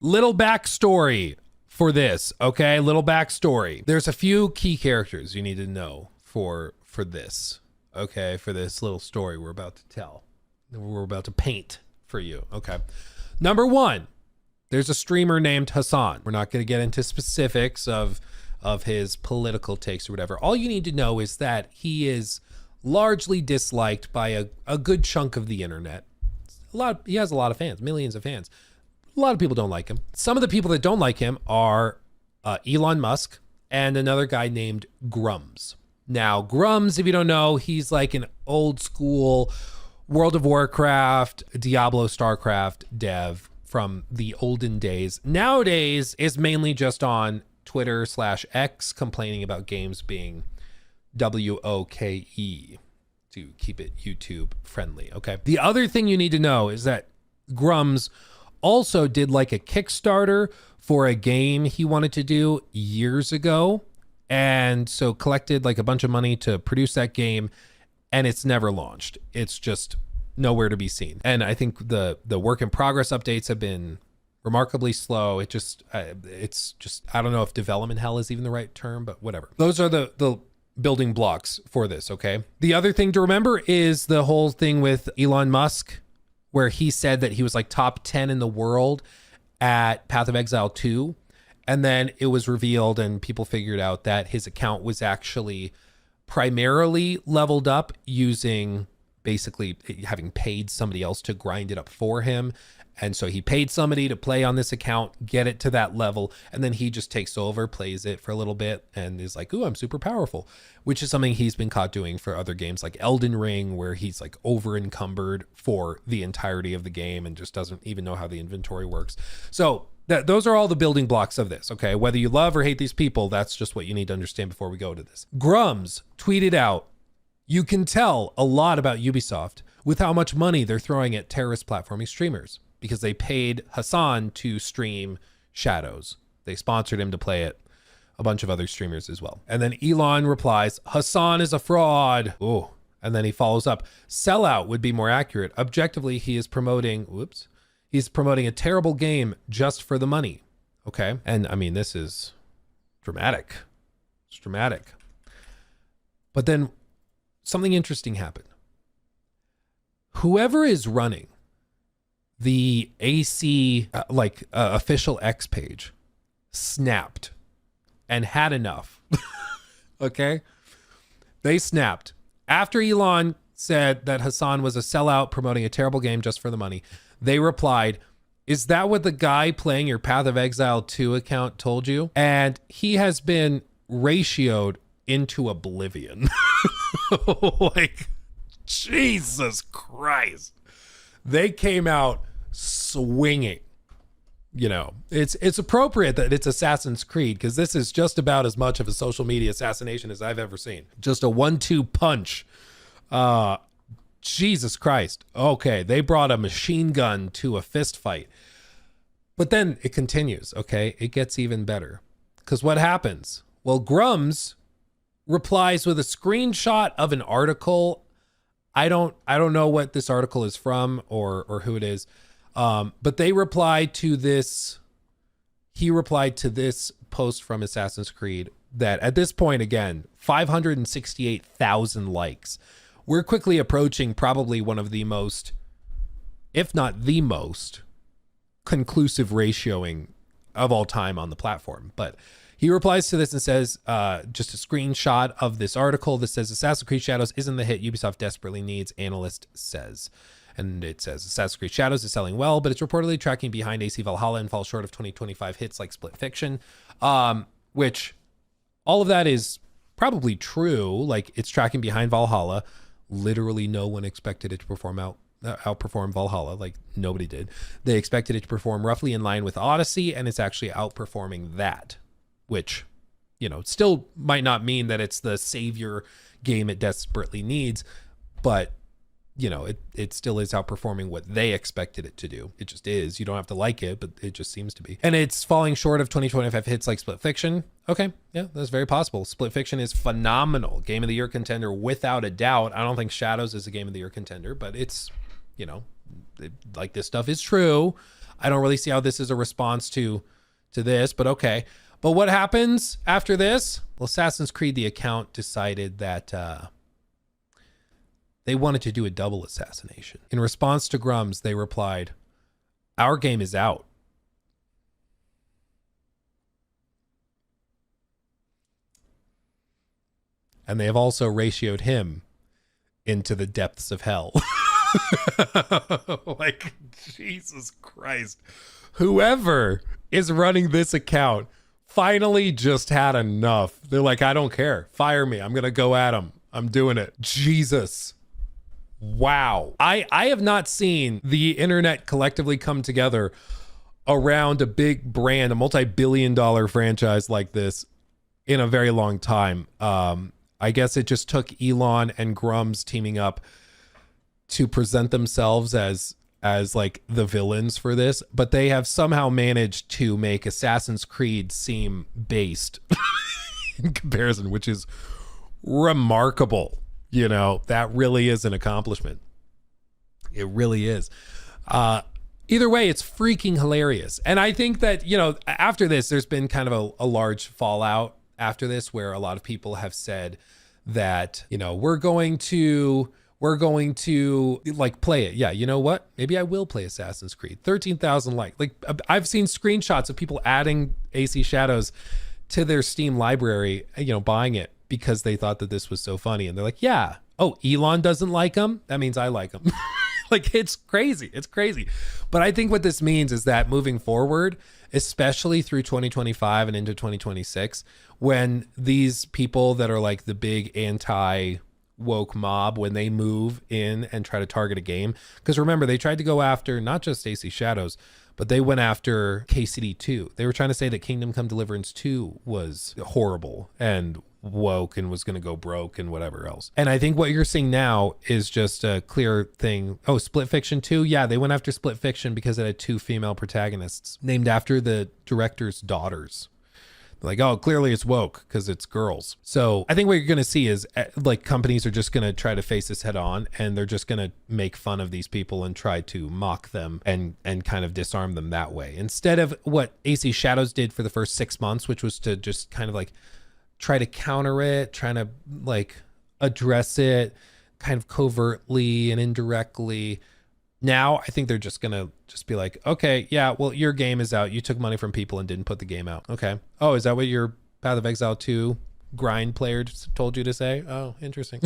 Little backstory for this, okay? Little backstory. There's a few key characters you need to know for this, okay? For this little story we're about to tell. We're about to paint for you, okay? Number one, there's a streamer named Hassan. We're not going to get into specifics of his political takes or whatever. All you need to know is that he is largely disliked by a good chunk of the internet. He has a lot of fans, millions of fans. A lot of people don't like him. Some of the people that don't like him are Elon Musk and another guy named Grums. Now, Grums, if you don't know, he's like an old school World of Warcraft, Diablo, StarCraft dev from the olden days. Nowadays is mainly just on Twitter/X complaining about games being WOKE to keep it YouTube friendly. Okay. The other thing you need to know is that Grums also did like a Kickstarter for a game he wanted to do years ago. And so collected like a bunch of money to produce that game, and it's never launched. It's just nowhere to be seen. And I think the work in progress updates have been remarkably slow. It's just, I don't know if development hell is even the right term, but whatever. Those are the building blocks for this, okay? The other thing to remember is the whole thing with Elon Musk, where he said that he was like top 10 in the world at Path of Exile 2. And then it was revealed and people figured out that his account was actually primarily leveled up using basically having paid somebody else to grind it up for him. And so he paid somebody to play on this account, get it to that level, and then he just takes over, plays it for a little bit, and is like, ooh, I'm super powerful, which is something he's been caught doing for other games like Elden Ring, where he's like over encumbered for the entirety of the game and just doesn't even know how the inventory works. So those are all the building blocks of this, okay? Whether you love or hate these people, that's just what you need to understand before we go to this. Grums tweeted out, "You can tell a lot about Ubisoft with how much money they're throwing at terrorist platforming streamers, because they paid Hassan to stream Shadows. They sponsored him to play it, a bunch of other streamers as well." And then Elon replies, "Hassan is a fraud." Oh, and then he follows up, "Sellout would be more accurate. Objectively, he's promoting a terrible game just for the money." Okay. And I mean, this is dramatic. It's dramatic. But then something interesting happened. Whoever is running the AC official X page snapped and had enough. Okay. They snapped after Elon said that Hassan was a sellout promoting a terrible game just for the money. They replied, "Is that what the guy playing your Path of Exile 2 account told you?" And he has been ratioed into oblivion. Like, Jesus Christ. They came out swinging. You know, it's appropriate that it's Assassin's Creed, because this is just about as much of a social media assassination as I've ever seen. Just a 1-2 punch. Jesus Christ. Okay, they brought a machine gun to a fist fight. But then it continues, okay? It gets even better. Because what happens? Well, Grums replies with a screenshot of an article. I don't know what this article is from or who it is. But they replied to this. He replied to this post from Assassin's Creed that at this point, again, 568,000 likes. We're quickly approaching probably one of the most, if not the most, conclusive ratioing of all time on the platform. But he replies to this and says, just a screenshot of this article that says, "Assassin's Creed Shadows isn't the hit Ubisoft desperately needs, analyst says." And it says, "Assassin's Creed Shadows is selling well, but it's reportedly tracking behind AC Valhalla and falls short of 2025 hits like Split Fiction," which all of that is probably true. Like, it's tracking behind Valhalla. Literally no one expected it to outperform Valhalla. Like, nobody did. They expected it to perform roughly in line with Odyssey, and it's actually outperforming that, which, you know, still might not mean that it's the savior game it desperately needs, but, you know, it still is outperforming what they expected it to do. It just is. You don't have to like it, but it just seems to be. And it's falling short of 2025 hits like Split Fiction. Okay, yeah, that's very possible. Split Fiction is phenomenal. Game of the Year contender without a doubt. I don't think Shadows is a Game of the Year contender, but it's, you know, like, this stuff is true. I don't really see how this is a response to this, but okay. But what happens after this? Well, Assassin's Creed, the account decided that they wanted to do a double assassination. In response to Grum's, they replied, "Our game is out." And they have also ratioed him into the depths of hell. Like, Jesus Christ. Whoever is running this account finally just had enough. They're like, I don't care. Fire me. I'm going to go at him. I'm doing it. Jesus. Wow. I have not seen the internet collectively come together around a big brand, a multi-billion-dollar franchise like this in a very long time. I guess it just took Elon and Grum's teaming up to present themselves as like the villains for this, but they have somehow managed to make Assassin's Creed seem based in comparison, which is remarkable. You know, that really is an accomplishment. It really is. Either way, it's freaking hilarious. And I think that, you know, after this, there's been kind of a large fallout after this, where a lot of people have said that, you know, we're going to like play it. Yeah, you know what? Maybe I will play Assassin's Creed. 13,000 likes. Like, I've seen screenshots of people adding AC Shadows to their Steam library, you know, buying it because they thought that this was so funny. And they're like, yeah, oh, Elon doesn't like him? That means I like him. Like, it's crazy. It's crazy. But I think what this means is that moving forward, especially through 2025 and into 2026, when these people that are like the big anti-woke mob, when they move in and try to target a game, because remember, they tried to go after not just AC Shadows, but they went after KCD 2. They were trying to say that Kingdom Come Deliverance 2 was horrible and woke and was going to go broke and whatever else. And I think what you're seeing now is just a clear thing. Oh, Split Fiction 2. Yeah, they went after Split Fiction because it had 2 female protagonists named after the director's daughters. Like, oh, clearly it's woke because it's girls. So I think what you're going to see is like companies are just going to try to face this head on, and they're just going to make fun of these people and try to mock them and kind of disarm them that way. Instead of what AC Shadows did for the first 6 months, which was to just kind of like try to counter it, trying to like address it kind of covertly and indirectly. Now, I think they're just going to just be like, okay, yeah, well, your game is out. You took money from people and didn't put the game out. Okay. Oh, is that what your Path of Exile 2 grind player told you to say? Oh, interesting.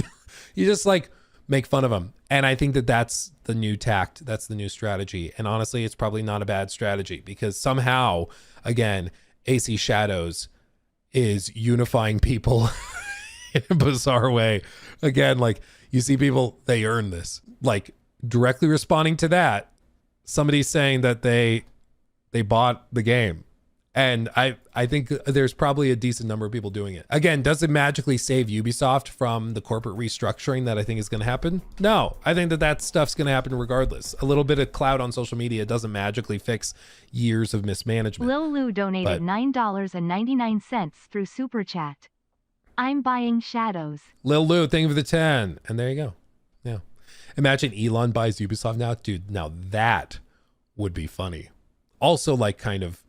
You just like make fun of them. And I think that that's the new tact. That's the new strategy. And honestly, it's probably not a bad strategy because somehow, again, AC Shadows is unifying people in a bizarre way. Again, like you see people, they earn this. Like directly responding to that, somebody's saying that they bought the game. And I think there's probably a decent number of people doing it. Again, does it magically save Ubisoft from the corporate restructuring that I think is going to happen? No, I think that stuff's going to happen regardless. A little bit of clout on social media doesn't magically fix years of mismanagement. Lil Lou donated $9.99 through Super Chat. I'm buying Shadows. Lil Lou, thank you for the 10. And there you go. Yeah. Imagine Elon buys Ubisoft now. Dude, now that would be funny. Also like kind of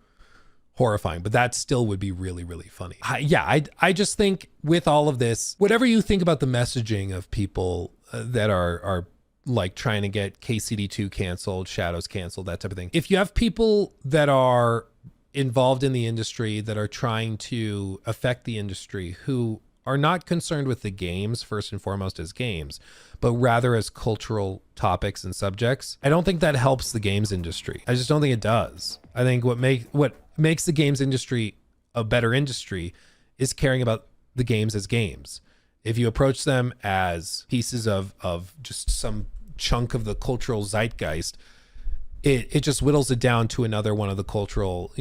horrifying, but that still would be really, really funny. I just think with all of this, whatever you think about the messaging of people that are like trying to get KCD2 canceled, Shadows canceled, that type of thing. If you have people that are involved in the industry that are trying to affect the industry who are not concerned with the games first and foremost as games, but rather as cultural topics and subjects, I don't think that helps the games industry. I just don't think it does. I think what makes the games industry a better industry is caring about the games as games. If you approach them as pieces of just some chunk of the cultural zeitgeist, it just whittles it down to another one of the cultural,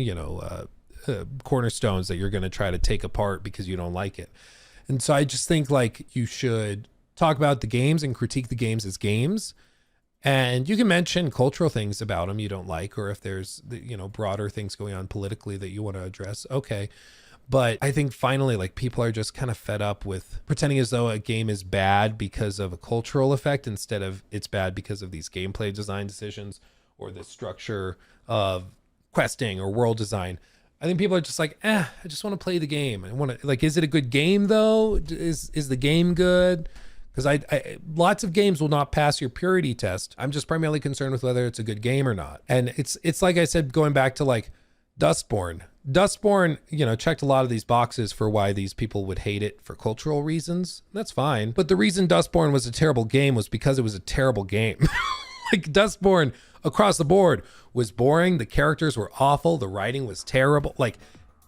cornerstones that you're going to try to take apart because you don't like it. And so I just think like you should talk about the games and critique the games as games. And you can mention cultural things about them you don't like, or if there's, broader things going on politically that you want to address. Okay. But I think finally, like people are just kind of fed up with pretending as though a game is bad because of a cultural effect instead of it's bad because of these gameplay design decisions or the structure of questing or world design. I think people are just like, I just want to play the game. I want to, like, is it a good game though? Is the game good? Because I lots of games will not pass your purity test. I'm just primarily concerned with whether it's a good game or not. And it's like I said, going back to like Dustborn. Dustborn, you know, checked a lot of these boxes for why these people would hate it for cultural reasons. That's fine. But the reason Dustborn was a terrible game was because it was a terrible game. Like Dustborn across the board was boring. The characters were awful. The writing was terrible. Like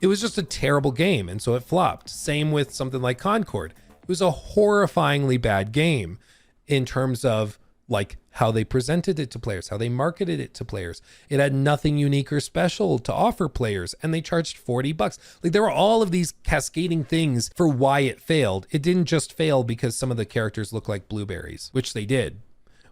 it was just a terrible game. And so it flopped. Same with something like Concord. It was a horrifyingly bad game in terms of like how they presented it to players, how they marketed it to players. It had nothing unique or special to offer players, and they charged $40. Like there were all of these cascading things for why it failed. It didn't just fail because some of the characters look like blueberries, which they did.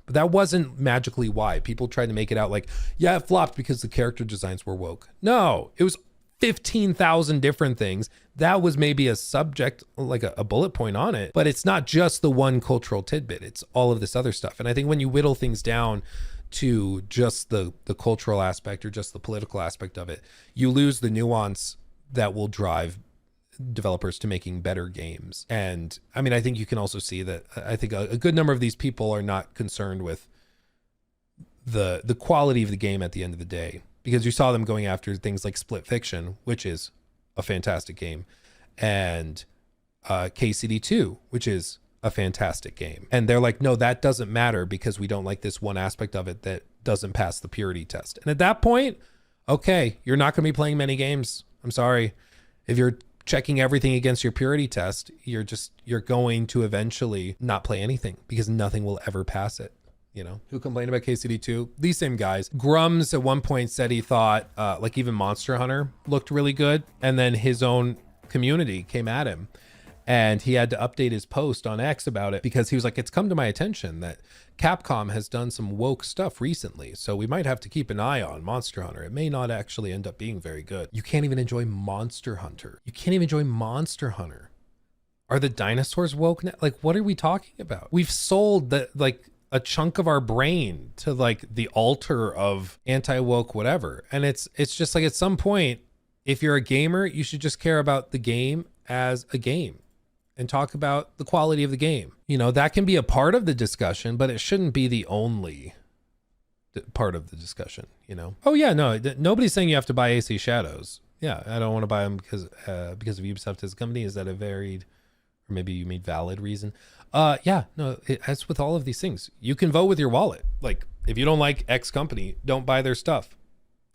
But that wasn't magically why. People tried to make it out like, yeah, it flopped because the character designs were woke. No, it was 15,000 different things. That was maybe a subject, like a bullet point on it, but it's not just the one cultural tidbit. It's all of this other stuff. And I think when you whittle things down to just the cultural aspect or just the political aspect of it, you lose the nuance that will drive developers to making better games. And I mean, I think you can also see that I think a good number of these people are not concerned with the quality of the game at the end of the day, because you saw them going after things like Split Fiction, which is a fantastic game, and KCD2, which is a fantastic game. And they're like, no, that doesn't matter because we don't like this one aspect of it that doesn't pass the purity test. And at that point, okay, you're not going to be playing many games. I'm sorry. If you're checking everything against your purity test, you're going to eventually not play anything because nothing will ever pass it. You know, who complained about KCD2? These same guys. Grums at one point said he thought like even Monster Hunter looked really good. And then his own community came at him and he had to update his post on X about it because he was like, it's come to my attention that Capcom has done some woke stuff recently. So we might have to keep an eye on Monster Hunter. It may not actually end up being very good. You can't even enjoy Monster Hunter. You can't even enjoy Monster Hunter. Are the dinosaurs woke now? Like, what are we talking about? We've sold a chunk of our brain to like the altar of anti-woke whatever. And it's just like at some point, if you're a gamer, you should just care about the game as a game and talk about the quality of the game. You know, that can be a part of the discussion, but it shouldn't be the only part of the discussion, you know? Oh yeah, no, nobody's saying you have to buy AC Shadows. Yeah, I don't want to buy them because of Ubisoft as a company. Is that a varied, or maybe you mean valid reason? Yeah, no, as with all of these things, you can vote with your wallet. Like if you don't like X company, don't buy their stuff.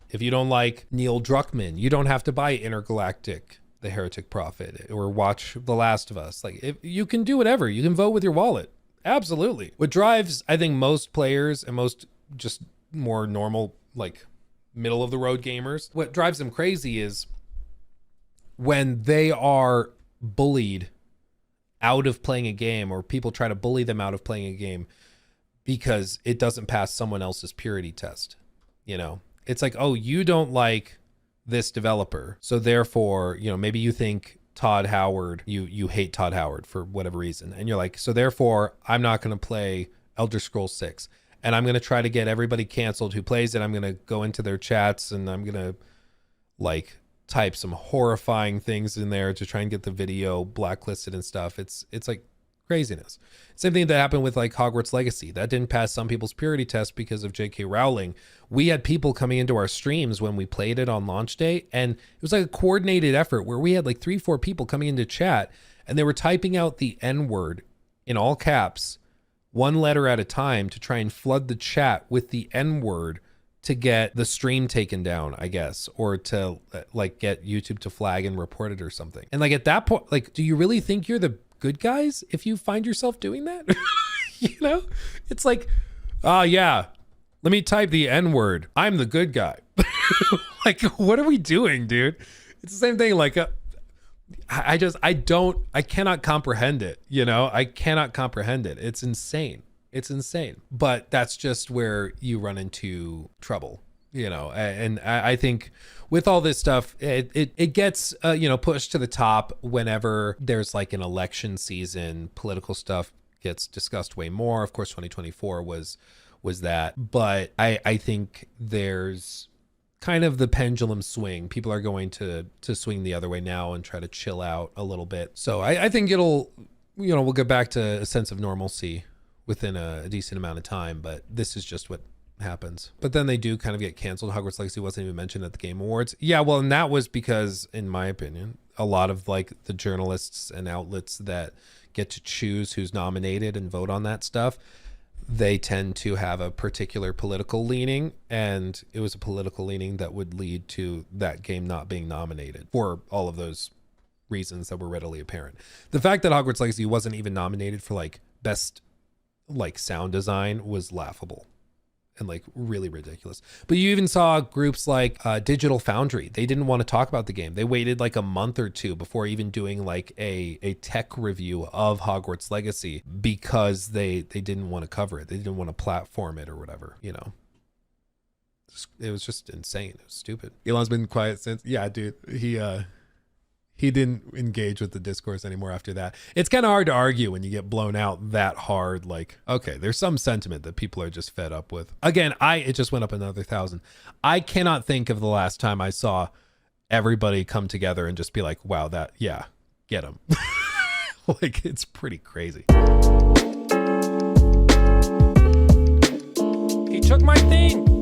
If you don't like Neil Druckmann, you don't have to buy Intergalactic, The Heretic Prophet, or watch The Last of Us. Like if you can do whatever, you can vote with your wallet. Absolutely. What drives, I think, most players and most just more normal, like middle of the road gamers, what drives them crazy is when they are bullied out of playing a game, or people try to bully them out of playing a game because it doesn't pass someone else's purity test. You know, it's like, oh, you don't like this developer, so therefore, you know, maybe you think Todd Howard, you hate Todd Howard for whatever reason, and you're like, so therefore I'm not going to play Elder Scrolls 6, and I'm going to try to get everybody canceled who plays it. I'm going to go into their chats and I'm going to like type some horrifying things in there to try and get the video blacklisted and stuff. It's like craziness. Same thing that happened with like Hogwarts Legacy. That didn't pass some people's purity test because of J.K. Rowling. We had people coming into our streams when we played it on launch day, and it was like a coordinated effort where we had like 3-4 people coming into chat and they were typing out the N-word in all caps, one letter at a time, to try and flood the chat with the N-word to get the stream taken down, I guess, or to like get YouTube to flag and report it or something. And like at that point, like, do you really think you're the good guys if you find yourself doing that? You know, it's like, oh yeah, let me type the N-word. I'm the good guy. Like, what are we doing, dude? It's the same thing. Like, I cannot comprehend it. You know, I cannot comprehend it. It's insane. It's insane. But that's just where you run into trouble, you know. And I think with all this stuff, it gets, you know, pushed to the top whenever there's like an election season. Political stuff gets discussed way more. Of course, 2024 was was that. But I think there's kind of the pendulum swing. People are going to swing the other way now and try to chill out a little bit. So I think it'll, we'll get back to a sense of normalcy within a decent amount of time, but this is just what happens. But then they do kind of get canceled. Hogwarts Legacy wasn't even mentioned at the Game Awards. Yeah, well, and that was because, in my opinion, a lot of like the journalists and outlets that get to choose who's nominated and vote on that stuff, they tend to have a particular political leaning, and it was a political leaning that would lead to that game not being nominated for all of those reasons that were readily apparent. The fact that Hogwarts Legacy wasn't even nominated for like best like sound design was laughable and like really ridiculous. But you even saw groups like Digital Foundry. They didn't want to talk about the game. They waited like a month or two before even doing like a tech review of Hogwarts Legacy because they didn't want to cover it. They didn't want to platform it or whatever, It was just insane. It was stupid. Elon's been quiet since. Yeah, dude. He didn't engage with the discourse anymore after that. It's kind of hard to argue when you get blown out that hard. Like, okay, there's some sentiment that people are just fed up with. Again, it just went up another 1,000. I cannot think of the last time I saw everybody come together and just be like, wow, get him. Like, it's pretty crazy. He took my thing.